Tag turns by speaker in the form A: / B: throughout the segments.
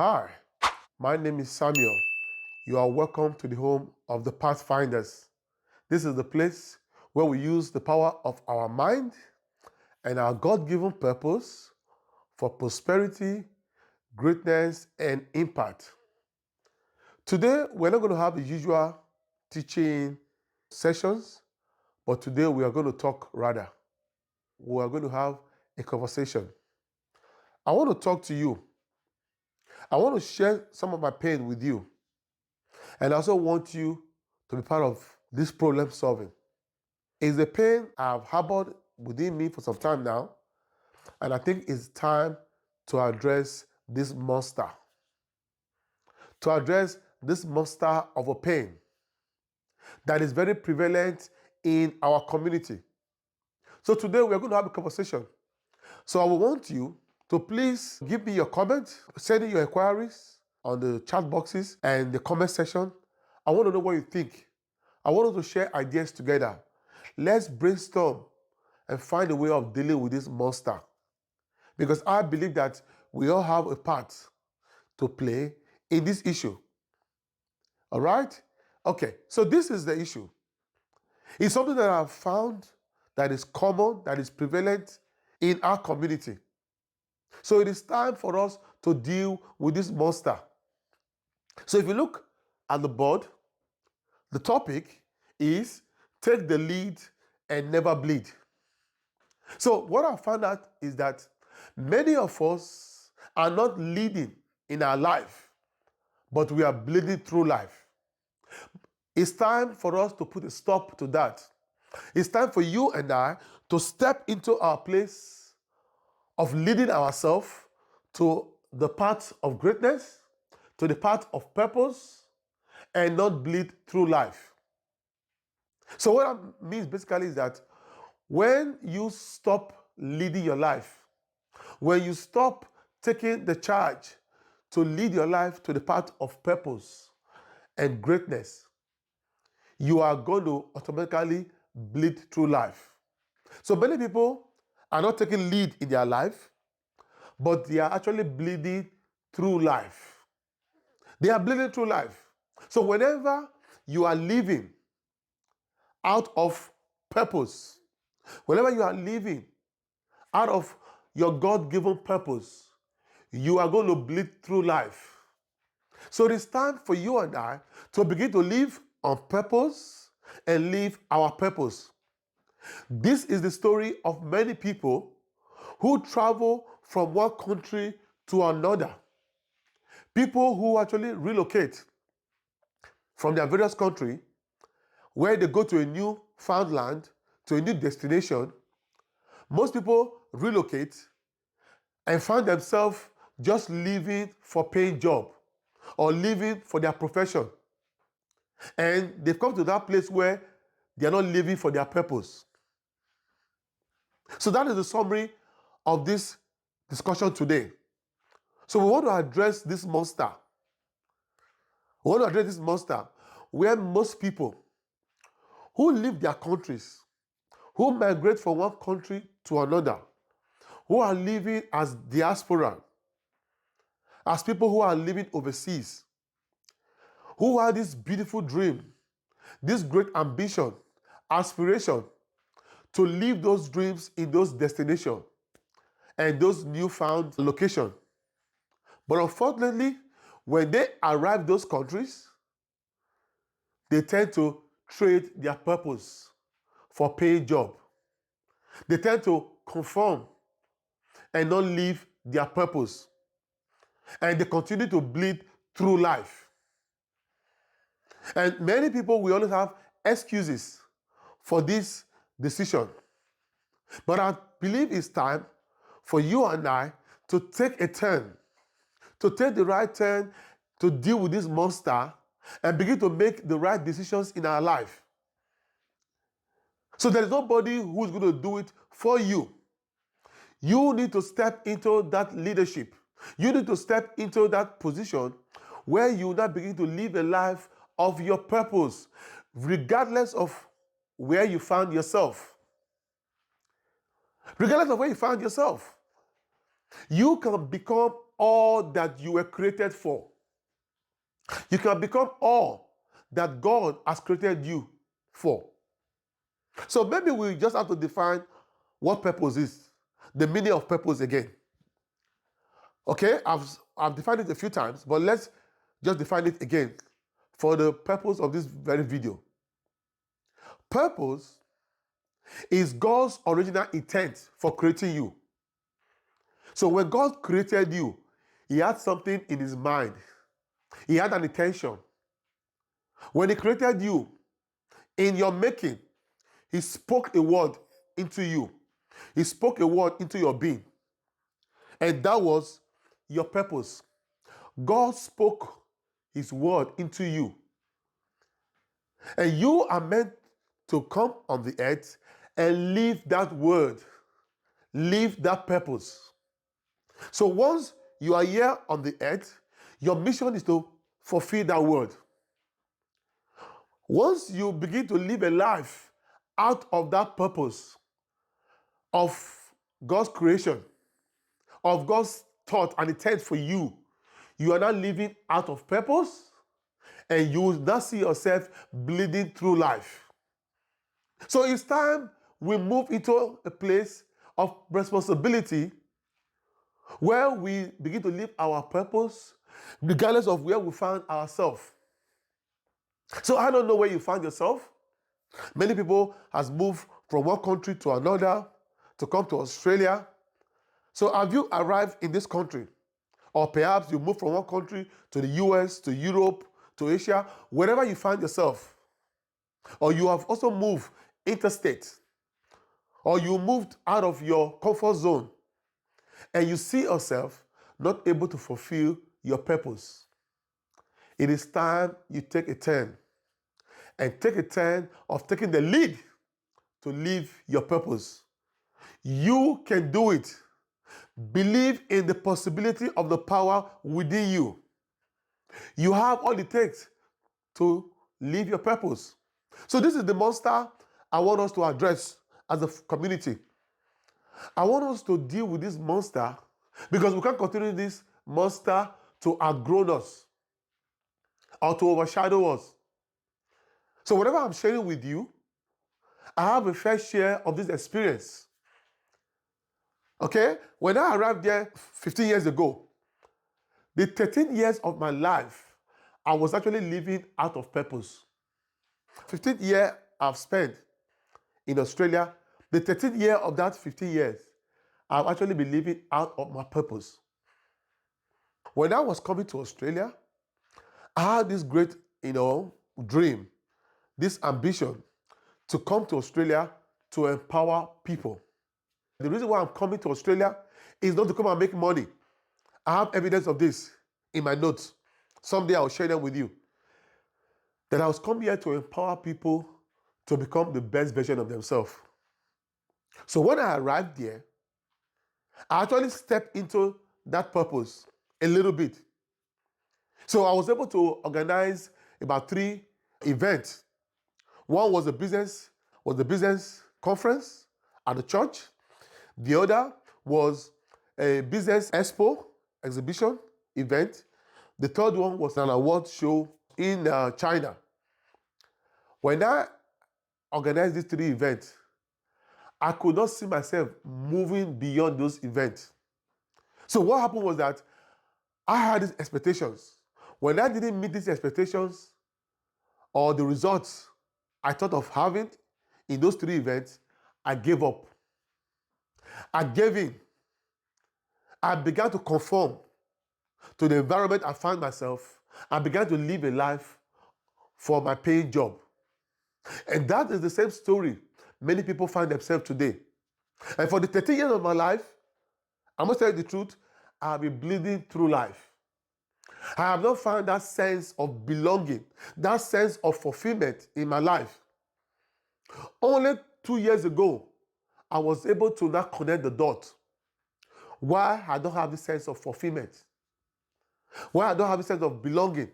A: Hi, my name is Samuel. You are welcome to the home of the Pathfinders. This is the place where we use the power of our mind and our God-given purpose for prosperity, greatness, and impact. Today, we're not going to have the usual teaching sessions, but today we are going to talk rather. We are going to have a conversation. I want to talk to you. I want to share some of my pain with you. And I also want you to be part of this problem solving. It's a pain I've harbored within me for some time now, and I think it's time to address this monster. To address this monster of a pain that is very prevalent in our community. So today we're going to have a conversation. So I will want you to please give me your comments, send in your inquiries on the chat boxes and the comment section. I want to know what you think. I want us to share ideas together. Let's brainstorm and find a way of dealing with this monster. Because I believe that we all have a part to play in this issue. All right? Okay, so this is the issue. It's something that I've found that is common, that is prevalent in our community. So it is time for us to deal with this monster. So if you look at the board, the topic is take the lead and never bleed. So what I found out is that many of us are not leading in our life, but we are bleeding through life. It's time for us to put a stop to that. It's time for you and I to step into our place of leading ourselves to the path of greatness, to the path of purpose, and not bleed through life. So what that means basically is that when you stop leading your life, when you stop taking the charge to lead your life to the path of purpose and greatness, you are going to automatically bleed through life. So many people are not taking lead in their life, but they are actually bleeding through life. They are bleeding through life. So whenever you are living out of purpose, whenever you are living out of your God-given purpose, you are going to bleed through life. So it is time for you and I to begin to live on purpose and live our purpose. This is the story of many people who travel from one country to another. People who actually relocate from their various country, where they go to a new found land, to a new destination. Most people relocate and find themselves just living for paying job or living for their profession. And they've come to that place where they are not living for their purpose. So that is the summary of this discussion today. So we want to address this monster. We want to address this monster where most people who leave their countries, who migrate from one country to another, who are living as diaspora, as people who are living overseas, who have this beautiful dream, this great ambition, aspiration to live those dreams in those destinations and those newfound locations. But unfortunately, when they arrive those countries, they tend to trade their purpose for paying job. They tend to conform and not live their purpose. And they continue to bleed through life. And many people will always have excuses for this decision. But I believe it's time for you and I to take a turn, to take the right turn to deal with this monster and begin to make the right decisions in our life. So there is nobody who's going to do it for you. You need to step into that leadership. You need to step into that position where you now begin to live a life of your purpose, regardless of where you found yourself. Regardless of where you found yourself. You can become all that you were created for. You can become all that God has created you for. So maybe we just have to define what purpose is, the meaning of purpose again. Okay, I've defined it a few times, but let's just define it again for the purpose of this very video. Purpose is God's original intent for creating you. So when God created you, He had something in His mind. He had an intention. When He created you, in your making, He spoke a word into you. He spoke a word into your being. And that was your purpose. God spoke His word into you. And you are meant to come on the earth and live that word, live that purpose. So once you are here on the earth, your mission is to fulfill that word. Once you begin to live a life out of that purpose of God's creation, of God's thought and intent for you, you are not living out of purpose, and you will not see yourself bleeding through life. So it's time we move into a place of responsibility where we begin to live our purpose regardless of where we find ourselves. So I don't know where you find yourself. Many people has moved from one country to another to come to Australia. So have you arrived in this country? Or perhaps you moved from one country to the US, to Europe, to Asia, wherever you find yourself. Or you have also moved interstate. Or you moved out of your comfort zone. And you see yourself not able to fulfill your purpose. It is time you take a turn. And take a turn of taking the lead to live your purpose. You can do it. Believe in the possibility of the power within you. You have all it takes to live your purpose. So this is the monster I want us to address as a community. I want us to deal with this monster because we can't continue this monster to outgrow us or to overshadow us. So whatever I'm sharing with you, I have a fair share of this experience. Okay? When I arrived there 15 years ago, the 13 years of my life, I was actually living out of purpose. 15th year I've spent in Australia, the 13th year of that 15 years, I've actually been living out of my purpose. When I was coming to Australia, I had this great, dream, this ambition to come to Australia to empower people. The reason why I'm coming to Australia is not to come and make money. I have evidence of this in my notes. Someday I'll share them with you. That I was coming here to empower people to become the best version of themselves. So when I arrived there, I actually stepped into that purpose a little bit. So I was able to organize about 3 events. One was the business conference at the church. The other was a business expo, exhibition event. The third one was an award show in China. When I organized these 3 events, I could not see myself moving beyond those events. So what happened was that I had these expectations. When I didn't meet these expectations or the results I thought of having in those 3 events, I gave up. I gave in. I began to conform to the environment I found myself. I began to live a life for my paying job. And that is the same story many people find themselves today. And for the 13 years of my life, I must tell you the truth, I have been bleeding through life. I have not found that sense of belonging, that sense of fulfillment in my life. Only 2 years ago, I was able to now connect the dots. Why I don't have this sense of fulfillment? Why I don't have this sense of belonging?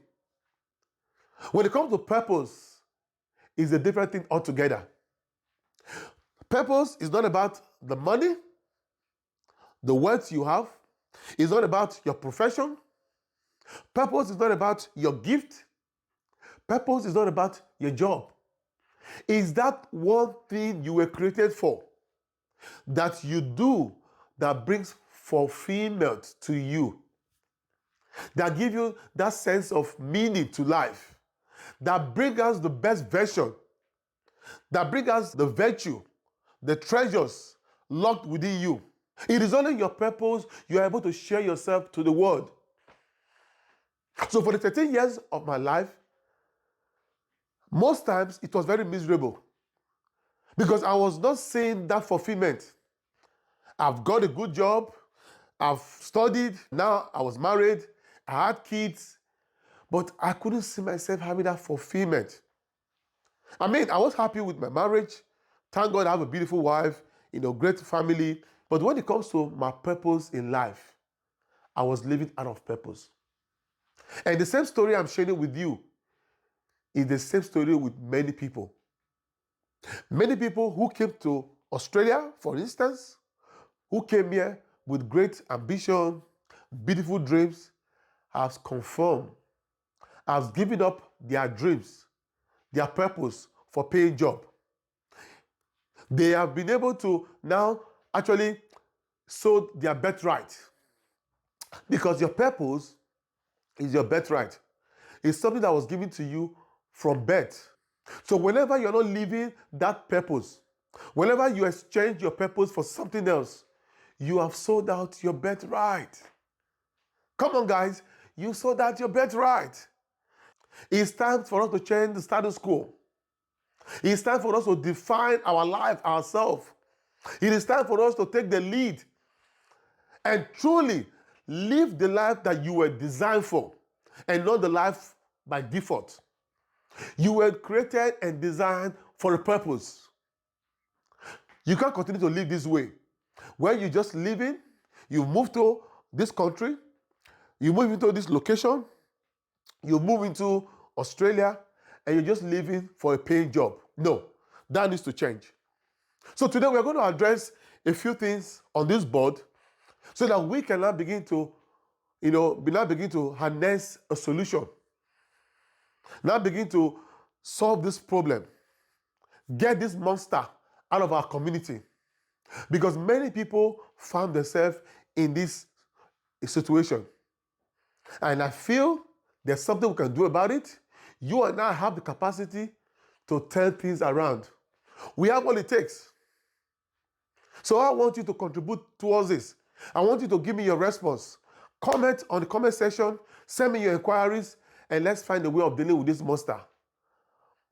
A: When it comes to purpose, it's a different thing altogether. Purpose is not about the money, the wealth you have. It's not about your profession. Purpose is not about your gift. Purpose is not about your job. It's that one thing you were created for that you do that brings fulfillment to you, that give you that sense of meaning to life, that bring us the best version, that bring us the virtue, the treasures locked within you. It is only your purpose you are able to share yourself to the world. So for the 13 years of my life, most times it was very miserable because I was not seeing that fulfillment. I've got a good job, I've studied, now I was married, I had kids, but I couldn't see myself having that fulfillment. I mean, I was happy with my marriage. Thank God I have a beautiful wife, great family. But when it comes to my purpose in life, I was living out of purpose. And the same story I'm sharing with you is the same story with many people. Many people who came to Australia, for instance, who came here with great ambition, beautiful dreams, have conformed, have given up their dreams, their purpose for paying job. They have been able to now actually sow their birthright, because your purpose is your birthright. It's something that was given to you from birth. So whenever you're not living that purpose, whenever you exchange your purpose for something else, you have sold out your birthright. Come on, guys, you sold out your birthright. It's time for us to change the status quo. It's time for us to define our life ourselves. It is time for us to take the lead and truly live the life that you were designed for and not the life by default. You were created and designed for a purpose. You can't continue to live this way, where you're just living, you move to this country, you move into this location, you move into Australia, and you're just living for a paying job. No, that needs to change. So today we're going to address a few things on this board so that we can now begin to, harness a solution. Now begin to solve this problem. Get this monster out of our community. Because many people found themselves in this situation. And I feel there's something we can do about it. You and I have the capacity to turn things around. We have what it takes. So I want you to contribute towards this. I want you to give me your response. Comment on the comment section, send me your inquiries, and let's find a way of dealing with this monster.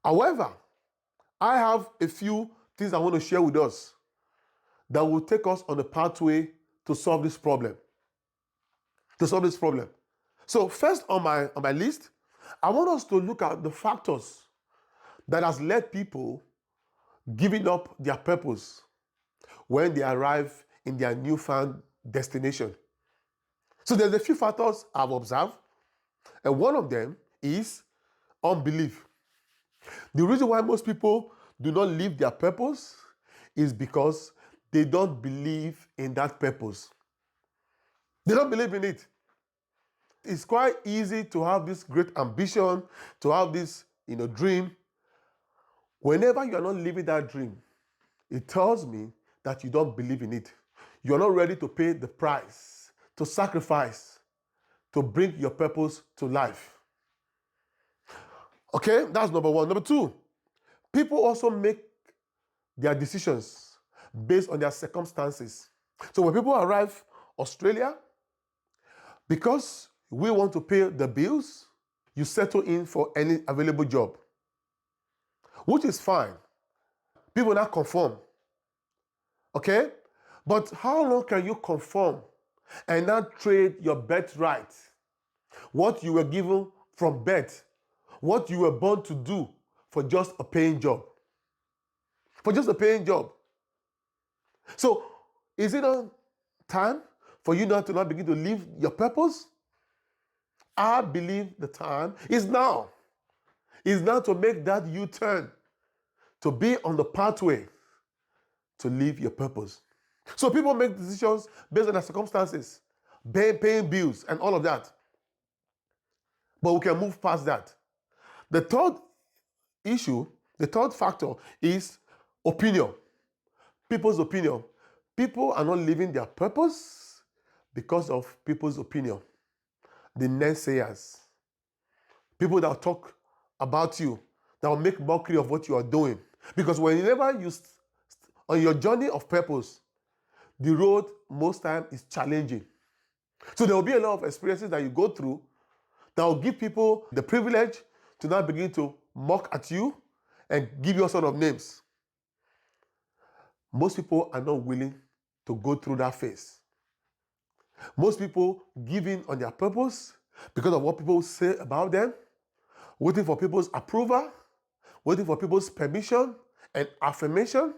A: However, I have a few things I want to share with us that will take us on the pathway to solve this problem. So first on my list, I want us to look at the factors that has led people giving up their purpose when they arrive in their newfound destination. So there's a few factors I've observed, and one of them is unbelief. The reason why most people do not live their purpose is because they don't believe in that purpose. They don't believe in it. It's quite easy to have this great ambition, to have this, dream. Whenever you are not living that dream, it tells me that you don't believe in it. You are not ready to pay the price, to sacrifice, to bring your purpose to life. Okay, that's number one. Number two, people also make their decisions based on their circumstances. So when people arrive Australia, because we want to pay the bills, you settle in for any available job, which is fine. People now conform. Okay? But how long can you conform and not trade your birthright, what you were given from birth, what you were born to do, for just a paying job? For just a paying job. So, is it not time for you not to begin to live your purpose? I believe the time is now. Is now to make that U-turn, to be on the pathway to live your purpose. So people make decisions based on their circumstances, paying bills and all of that. But we can move past that. The third issue, the third factor is opinion. People's opinion. People are not living their purpose because of people's opinion. The naysayers. People that will talk about you, that will make mockery of what you are doing. Because whenever you on your journey of purpose, the road most time is challenging. So there will be a lot of experiences that you go through that will give people the privilege to now begin to mock at you and give you all sort of names. Most people are not willing to go through that phase. Most people give in on their purpose because of what people say about them, waiting for people's approval, waiting for people's permission and affirmation.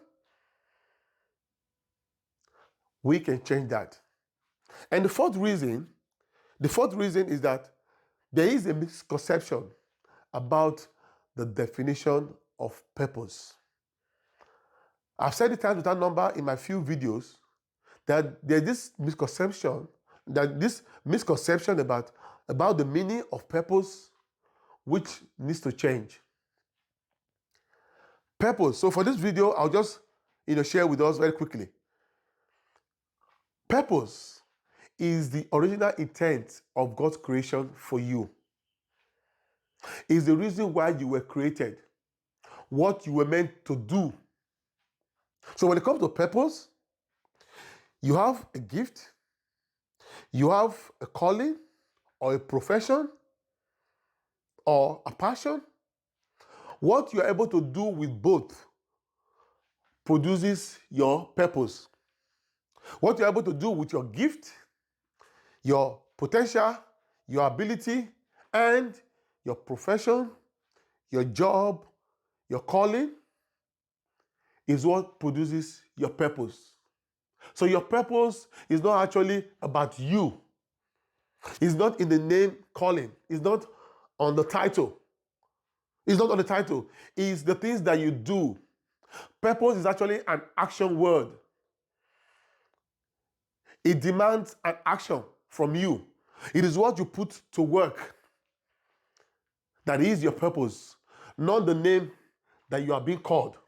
A: We can change that. And the fourth reason is that there is a misconception about the definition of purpose. I've said it times without number in my few videos that there's this misconception about the meaning of purpose, which needs to change. Purpose. So for this video, I'll just share with us very quickly. Purpose is the original intent of God's creation for you. It's the reason why you were created, what you were meant to do. So when it comes to purpose, you have a gift, you have a calling or a profession or a passion. What you're able to do with both produces your purpose. What you're able to do with your gift, your potential, your ability, and your profession, your job, your calling is what produces your purpose. So your purpose is not actually about you. It's not in the name calling. It's not on the title. It's not on the title. It's the things that you do. Purpose is actually an action word. It demands an action from you. It is what you put to work that is your purpose, not the name that you are being called.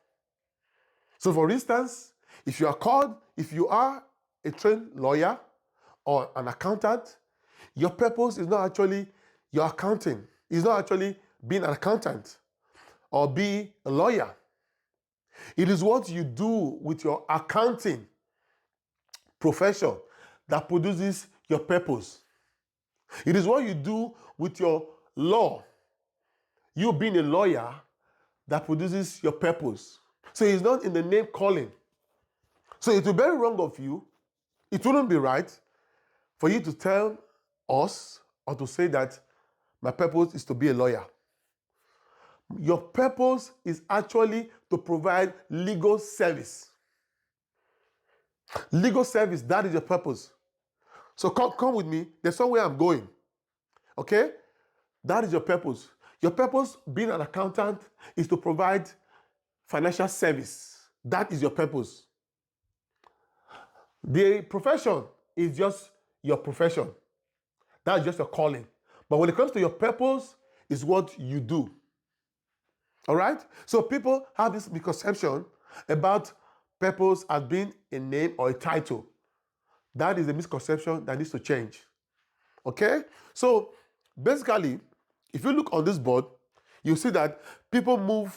A: So for instance, if you are a trained lawyer or an accountant, your purpose is not actually your accounting. It's not actually being an accountant or be a lawyer. It is what you do with your accounting profession that produces your purpose. It is what you do with your law, you being a lawyer, that produces your purpose. So it's not in the name calling. So it will be very wrong of you. It wouldn't be right for you to tell us or to say that my purpose is to be a lawyer. Your purpose is actually to provide legal service. Legal service, that is your purpose. So come with me. There's somewhere I'm going. Okay? That is your purpose. Your purpose, being an accountant, is to provide financial service. That is your purpose. The profession is just your profession. That's just your calling. But when it comes to your purpose, it's what you do. All right? So people have this misconception about purpose as being a name or a title. That is a misconception that needs to change. Okay? So basically, if you look on this board, you see that people move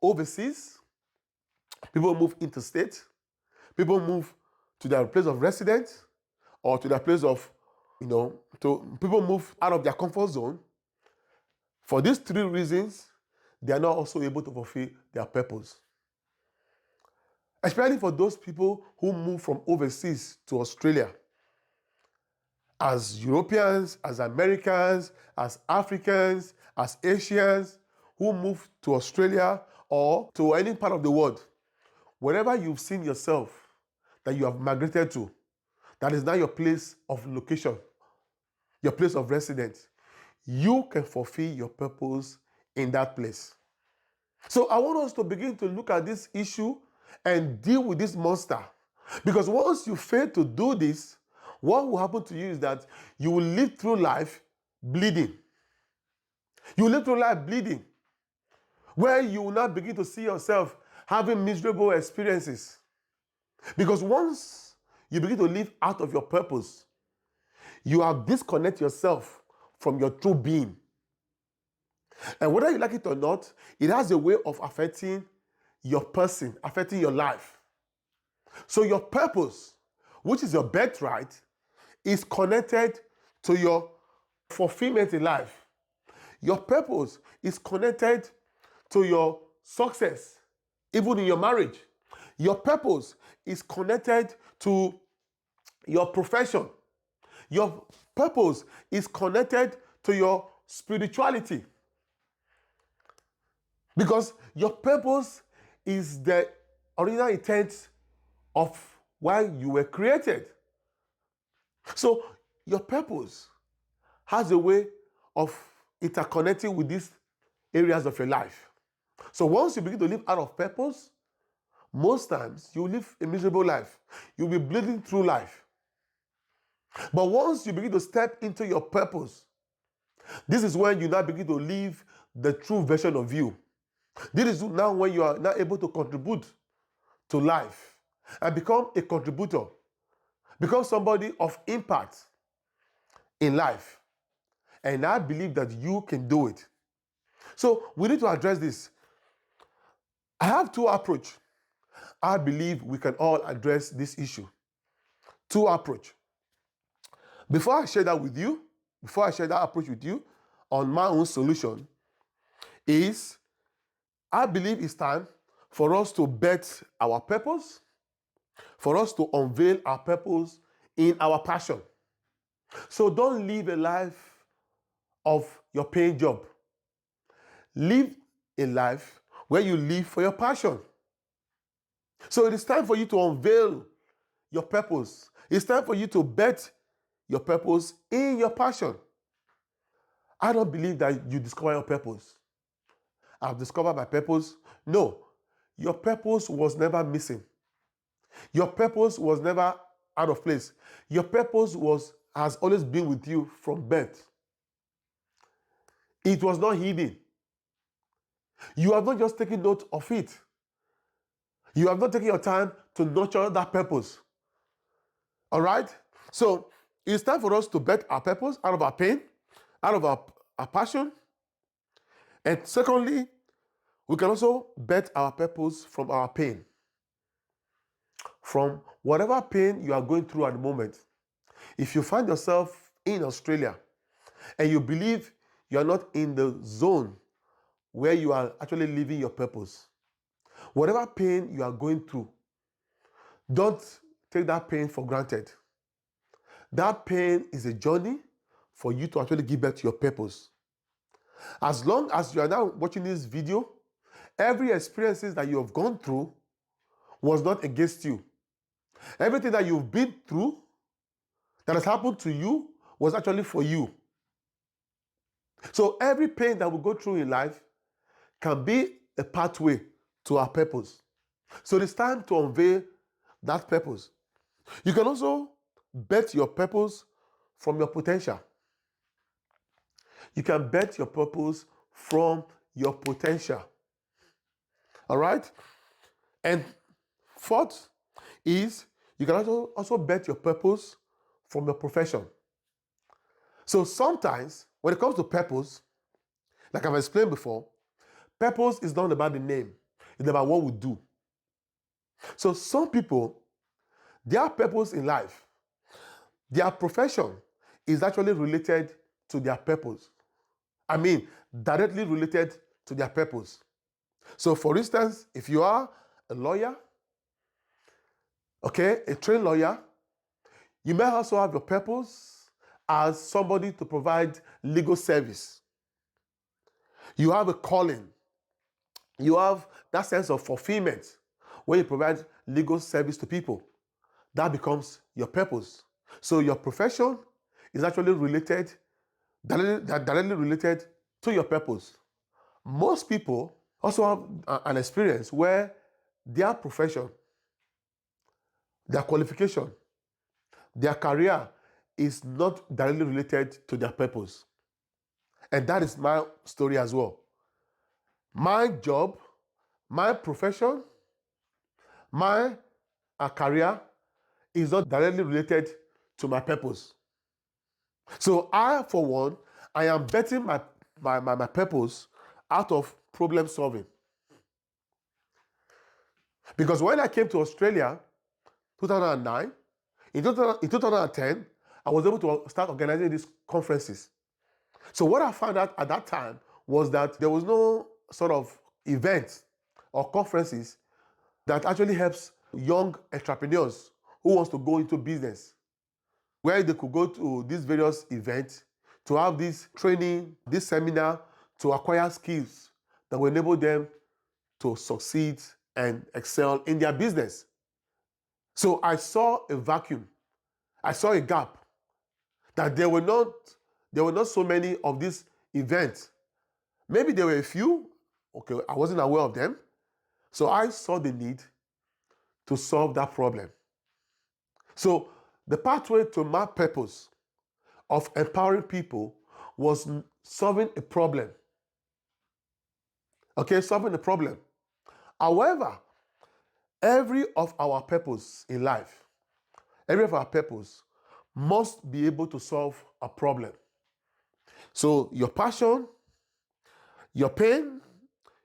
A: overseas, people move interstate, people move to their place of residence or to their place of, people move out of their comfort zone. For these three reasons, they are not also able to fulfill their purpose. Especially for those people who move from overseas to Australia. As Europeans, as Americans, as Africans, as Asians who move to Australia or to any part of the world, wherever you've seen yourself that you have migrated to, that is now your place of location, your place of residence, you can fulfill your purpose in that place. So I want us to begin to look at this issue and deal with this monster. Because once you fail to do this, what will happen to you is that you will live through life bleeding. You will live through life bleeding, where you will not begin to see yourself having miserable experiences. Because once you begin to live out of your purpose, you have disconnected yourself from your true being. And whether you like it or not, it has a way of affecting your person, affecting your life. So your purpose, which is your birthright, is connected to your fulfillment in life. Your purpose is connected to your success, even in your marriage. Your purpose is connected to your profession. Your purpose is connected to your spirituality. Because your purpose is the original intent of why you were created. So your purpose has a way of interconnecting with these areas of your life. So once you begin to live out of purpose, most times you live a miserable life. You'll be bleeding through life. But once you begin to step into your purpose, this is when you now begin to live the true version of you. This is now when you are now able to contribute to life and become a contributor, become somebody of impact in life. And I believe that you can do it. So we need to address this. I have two approaches. I believe we can all address this issue. Two approach. Before I share that approach with you on my own solution, is I believe it's time for us to bet our purpose, for us to unveil our purpose in our passion. So don't live a life of your paying job. Live a life where you live for your passion. So it is time for you to unveil your purpose. It's time for you to bet your purpose in your passion. I don't believe that you discover your purpose. I've discovered my purpose. No, your purpose was never missing. Your purpose was never out of place. Your purpose has always been with you from birth. It was not hidden. You have not just taken note of it. You have not taken your time to nurture that purpose. All right? So it's time for us to bet our purpose out of our pain, out of our passion. And secondly, we can also bet our purpose from our pain. From whatever pain you are going through at the moment. If you find yourself in Australia and you believe you are not in the zone where you are actually living your purpose, whatever pain you are going through, don't take that pain for granted. That pain is a journey for you to actually give back to your purpose. As long as you are now watching this video, every experiences that you have gone through was not against you. Everything that you've been through that has happened to you was actually for you. So every pain that we go through in life can be a pathway to our purpose. So it's time to unveil that purpose. You can also bet your purpose from your potential. You can bet your purpose from your potential. All right? And fourth is you can also bet your purpose from your profession. So sometimes when it comes to purpose, like I've explained before, purpose is not about the name. It's about what we do. So some people, their purpose in life, their profession is actually related to their purpose. I mean, directly related to their purpose. So for instance, if you are a lawyer, a trained lawyer, you may also have your purpose as somebody to provide legal service. You have a calling. You have that sense of fulfillment when you provide legal service to people. That becomes your purpose. So your profession is actually directly related to your purpose. Most people also have an experience where their profession, their qualification, their career is not directly related to their purpose. And that is my story as well. My job, my profession, my career is not directly related to my purpose. So I, for one, I am betting my purpose out of problem solving. Because when I came to Australia, 2009, in 2010, I was able to start organizing these conferences. So what I found out at that time was that there was no sort of event or conferences that actually helps young entrepreneurs who wants to go into business, where they could go to these various events to have this training, this seminar, to acquire skills that will enable them to succeed and excel in their business. So I saw a vacuum. I saw a gap, that there were not so many of these events. Maybe there were a few. Okay, I wasn't aware of them. So I saw the need to solve that problem. So the pathway to my purpose of empowering people was solving a problem. Okay, solving a problem. However, every of our purpose in life, every of our purpose must be able to solve a problem. So your passion, your pain,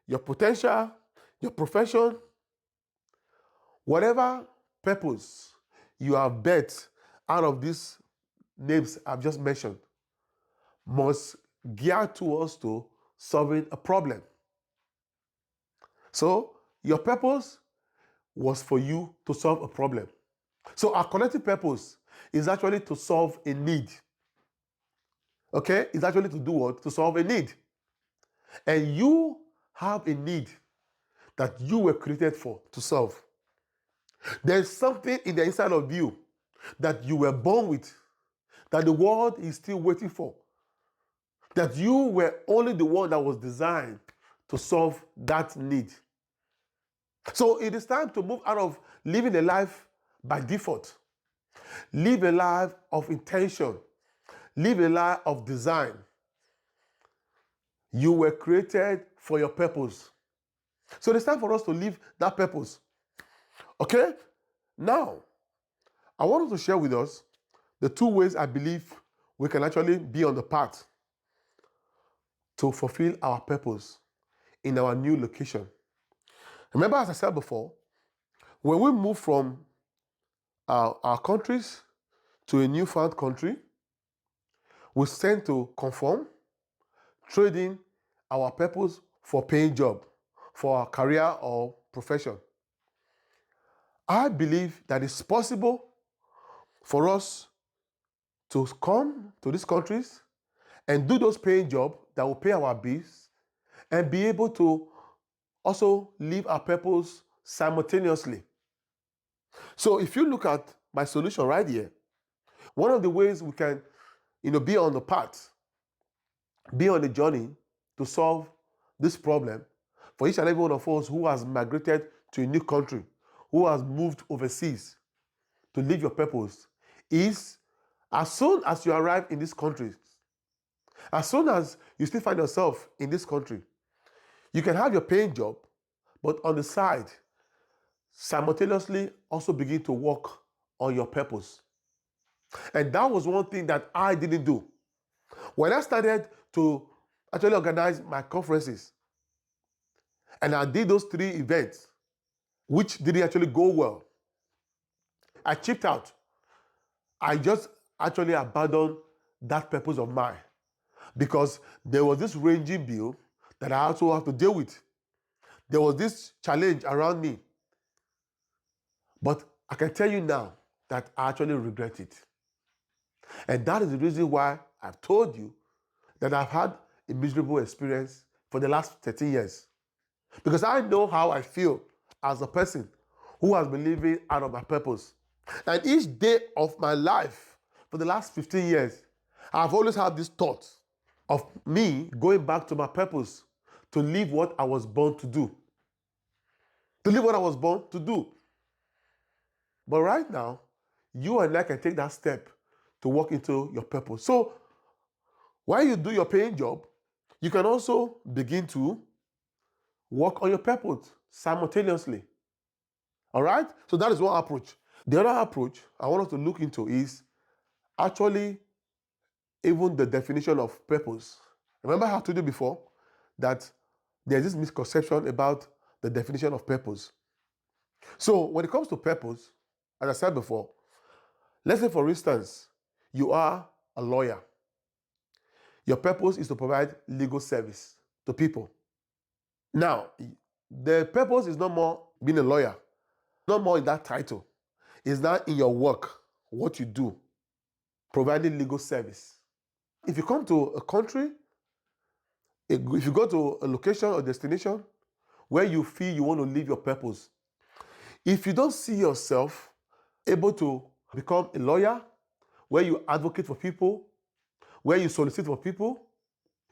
A: your potential, your profession, whatever purpose you have bet out of these names I've just mentioned, must gear towards to solving a problem. So your purpose was for you to solve a problem. So our collective purpose is actually to solve a need. Okay? It's actually to do what? To solve a need. And you have a need that you were created for to solve. There's something in the inside of you that you were born with, that the world is still waiting for. That you were only the one that was designed to solve that need. So it is time to move out of living a life by default. Live a life of intention. Live a life of design. You were created for your purpose. So it's time for us to live that purpose. Okay? Now, I wanted to share with us the two ways I believe we can actually be on the path to fulfill our purpose in our new location. Remember, as I said before, when we move from our countries to a newfound country, we tend to conform, trading our purpose for paying job, for our career or profession. I believe that it's possible for us to come to these countries and do those paying jobs that will pay our bills and be able to also live our purpose simultaneously. So if you look at my solution right here, one of the ways we can, be on the path, be on the journey to solve this problem for each and every one of us who has migrated to a new country, who has moved overseas to live your purpose, is as soon as you arrive in this country, as soon as you still find yourself in this country, you can have your paying job, but on the side, simultaneously also begin to work on your purpose. And that was one thing that I didn't do. When I started to actually organize my conferences, and I did those 3 events, which didn't actually go well, I chipped out. I just actually abandoned that purpose of mine because there was this ranging bill that I also have to deal with. There was this challenge around me. But I can tell you now that I actually regret it. And that is the reason why I've told you that I've had a miserable experience for the last 13 years. Because I know how I feel as a person who has been living out of my purpose. And each day of my life for the last 15 years, I've always had this thought of me going back to my purpose to live what I was born to do. To live what I was born to do. But right now, you and I can take that step to walk into your purpose. So while you do your paying job, you can also begin to work on your purpose simultaneously. All right? So that is one approach. The other approach I want us to look into is actually even the definition of purpose. Remember how I told you before that there's this misconception about the definition of purpose. So when it comes to purpose, as I said before, let's say for instance, you are a lawyer. Your purpose is to provide legal service to people. Now, the purpose is not more being a lawyer, not more in that title. It's not in your work, what you do, providing legal service. If you come to a country, if you go to a location or destination where you feel you want to live your purpose, if you don't see yourself able to become a lawyer, where you advocate for people, where you solicit for people,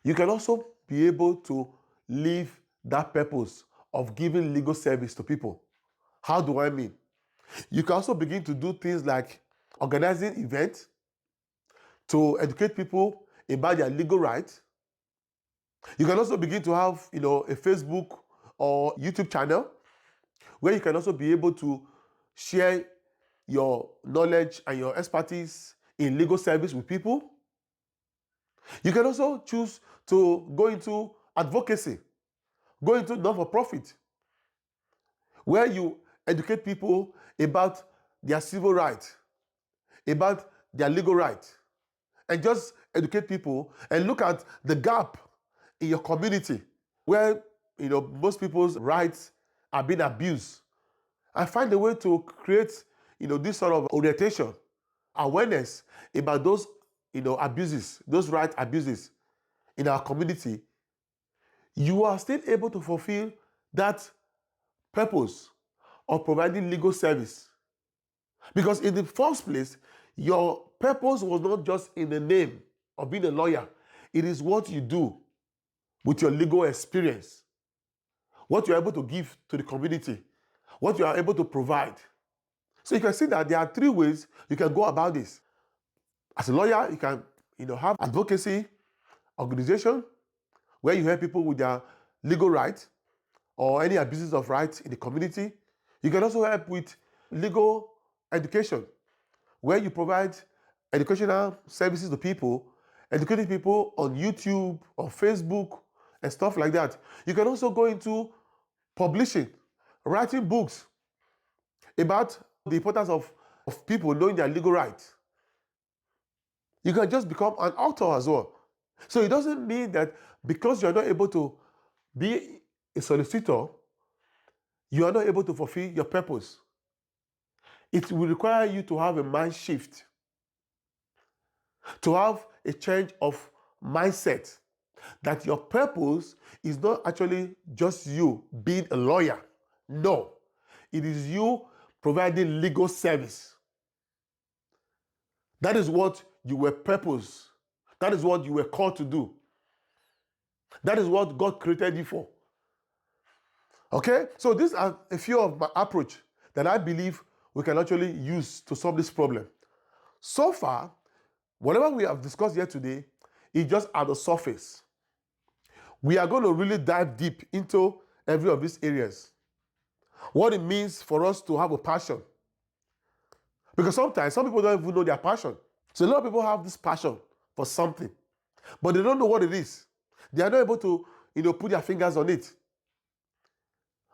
A: you can also be able to live that purpose of giving legal service to people. How do I mean? You can also begin to do things like organizing events to educate people about their legal rights. You can also begin to have, a Facebook or YouTube channel where you can also be able to share your knowledge and your expertise in legal service with people. You can also choose to go into advocacy, go into non-for-profit, where you educate people about their civil rights, about their legal rights, and just educate people and look at the gap in your community where most people's rights are being abused, and find a way to create this sort of orientation, awareness about those abuses, those right abuses in our community. You are still able to fulfill that purpose of providing legal service. Because in the first place, your purpose was not just in the name of being a lawyer. It is what you do with your legal experience, what you're able to give to the community, what you are able to provide. So you can see that there are three ways you can go about this. As a lawyer, you can have advocacy organization where you help people with their legal rights or any abuses of rights in the community. You can also help with legal education, where you provide educational services to people, educating people on YouTube, on Facebook, and stuff like that. You can also go into publishing, writing books about the importance of people knowing their legal rights. You can just become an author as well. So it doesn't mean that because you're not able to be a solicitor, you are not able to fulfill your purpose. It will require you to have a mind shift, to have a change of mindset, that your purpose is not actually just you being a lawyer. No, it is you providing legal service. That is what you were purposed. That is what you were called to do. That is what God created you for. Okay? So these are a few of my approach that I believe we can actually use to solve this problem. So far, whatever we have discussed here today is just at the surface. We are going to really dive deep into every of these areas. What it means for us to have a passion. Because sometimes some people don't even know their passion. So a lot of people have this passion for something, but they don't know what it is. They are not able to, put their fingers on it.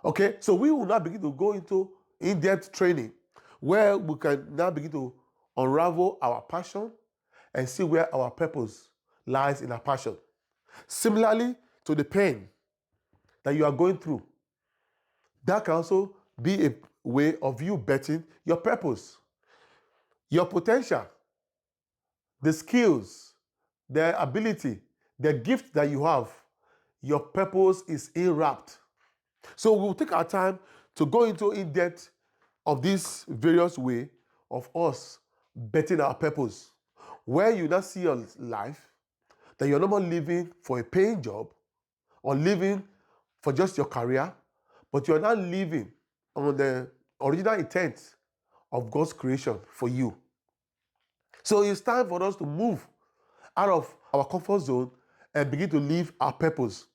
A: Okay, so we will now begin to go into in-depth training where we can now begin to unravel our passion and see where our purpose lies in our passion. Similarly to the pain that you are going through, that can also be a way of you betting your purpose, your potential, the skills, the ability, the gift that you have. Your purpose is enwrapped. So we'll take our time to go into in depth of this various way of us betting our purpose, where you now see your life that you're no more living for a paying job or living for just your career, but you're now living on the original intent of God's creation for you. So it's time for us to move out of our comfort zone and begin to live our purpose.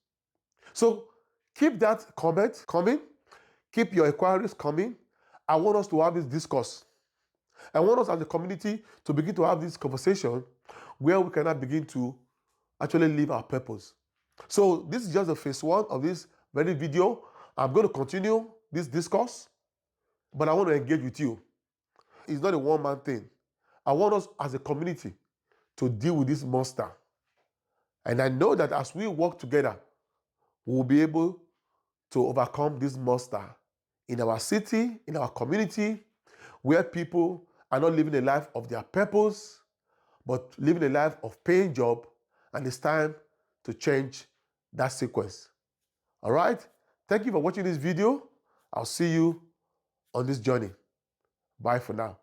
A: So keep that comment coming. Keep your inquiries coming. I want us to have this discourse. I want us as a community to begin to have this conversation where we can now begin to actually live our purpose. So this is just the phase one of this very video. I'm going to continue this discourse, but I want to engage with you. It's not a one-man thing. I want us as a community to deal with this monster. And I know that as we work together, we'll be able to overcome this monster in our city, in our community, where people are not living a life of their purpose, but living a life of paying job, and it's time to change that sequence. All right? Thank you for watching this video. I'll see you on this journey. Bye for now.